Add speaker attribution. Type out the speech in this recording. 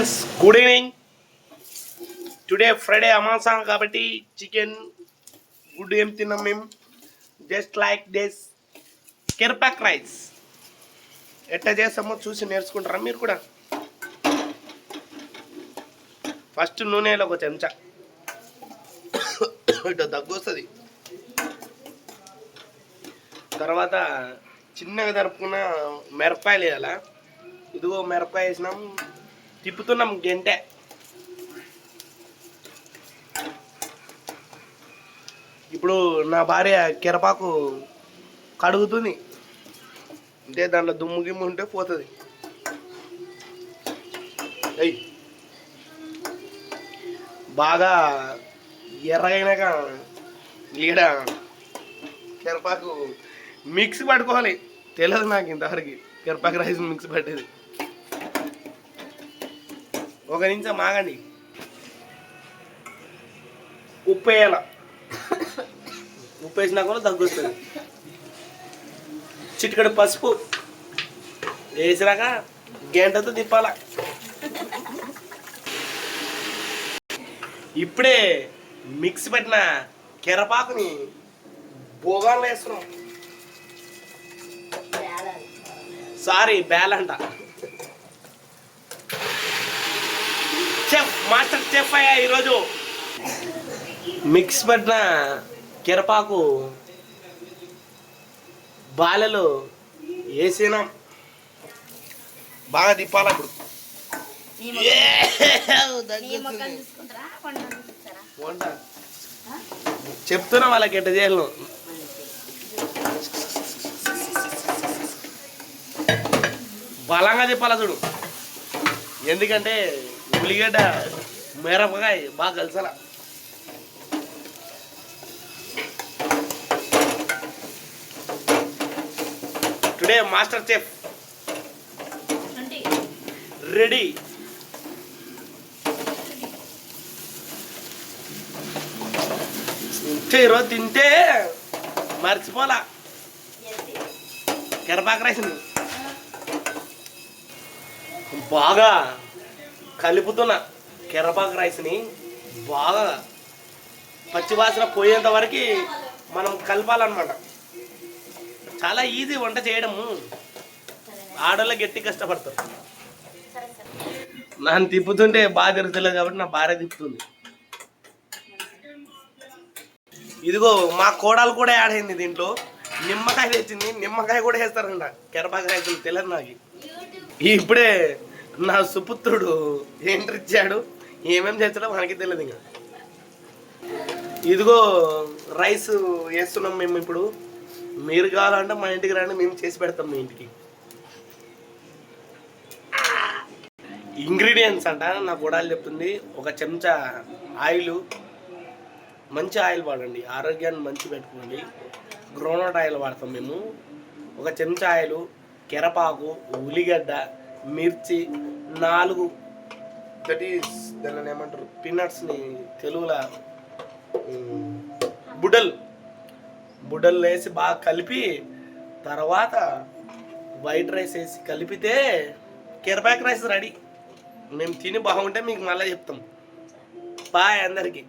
Speaker 1: Friends good evening. Today Friday అమాసా కాబట్టి chicken గుడ్ ఏం తిన్నాం మేము. జస్ట్ లైక్ దిస్ కెర్పాక్ రైస్ ఎట్లా చేస్తామో చూసి నేర్చుకుంటారా మీరు కూడా. ఫస్ట్ నూనెలో ఒక చెంచా ఇట్లా దగ్గు వస్తుంది. తర్వాత చిన్నగా తరుపుకున్న మిరపకాయలు వేయాలా. ఇదిగో మిరపకాయ వేసినాం, తిప్పుతున్నాం గంటె. ఇప్పుడు నా భార్య కెరపాకు కడుగుతుంది, అంటే దాంట్లో దుమ్ము గిమ్ము ఉంటే పోతుంది. అయ్యి బాగా ఎర్రగైనాక ఈడ కెరపాకు మిక్స్ పట్టుకోవాలి. తెలియదు నాకు ఇంతవరకు కెరపాకు రైస్ మిక్స్ పట్టేది. ఒక నిమిషం ఆగండి. ఉప్పు వేయాల. ఉప్పు వేసినా కూడా దగ్గు వస్తుంది. చిటికడు పసుపు వేసినాక గంటతో తిప్పాల. ఇప్పుడే మిక్స్ పెట్టిన కెరపాకుని భోగాలు వేస్తున్నాం. సారీ బేలంట. చెఫ్ మాస్టర్ చెఫ్ అయ్యా ఈరోజు. మిక్స్ పట్టిన కెరపాకు బాలలు వేసినాం. బాగా తిప్పాలి. అప్పుడు చెప్తున్నా వాళ్ళకి ఎట్ట చేయాలి. బలంగా చెప్పాలా చూడు, ఎందుకంటే ఉల్లిగడ్డ మిరపకాయ బాగా కలిసాలా. Today master chef ready. ఈరోజు తింటే మర్చిపోలా కెరపాకు రైస్. బాగా కలుపుతున్న కెరపాకు రైస్ని బాగా పచ్చివాసన పోయేంత వరకు మనం కలపాలన్నమాట. చాలా ఈజీ వంట చేయడము. ఆడోళ్ళ గట్టి కష్టపడతారు. నన్ను తిప్పుతుంటే బాగా తిరుగుతలేదు కాబట్టి నా భార్య తిప్పుతుంది. ఇదిగో మా కోడలు కూడా యాడ్ అయింది దీంట్లో. నిమ్మకాయ తెచ్చింది, నిమ్మకాయ కూడా వేస్తారంట కెరపాకు రైతులు. తెలియదు నాకు. ఇప్పుడే నా సుపుత్రుడు ఎంట్రీ ఇచ్చాడు. ఏమేమి చేస్తాడో మనకి తెలియదు. ఇంకా ఇదిగో రైస్ వేస్తున్నాం మేము. ఇప్పుడు మీరు కావాలంటే మా ఇంటికి రండి, మేము చేసి పెడతాం మీ ఇంటికి. ఇంగ్రీడియంట్స్ అంట నా కోడలు చెప్తుంది. ఒక చెంచా ఆయిల్, మంచి ఆయిల్ వాడండి, ఆరోగ్యాన్ని మంచి పెట్టుకోండి. గ్రౌండ్నట్ ఆయిల్ వాడతాం మేము. ఒక చెంచా ఆయిల్, కెరపాకు, ఉల్లిగడ్డ, మిర్చి 4 దట్ ఈస్ దాన్ని ఏమంటారు పీనట్స్ని తెలుగులో బుడ్డలు వేసి బాగా కలిపి, తర్వాత వైట్ రైస్ వేసి కలిపితే కెరపాకు రైస్ రెడీ. మేము తిని బాగుంటే మీకు మళ్ళీ చెప్తాం. బాయ్ అందరికీ.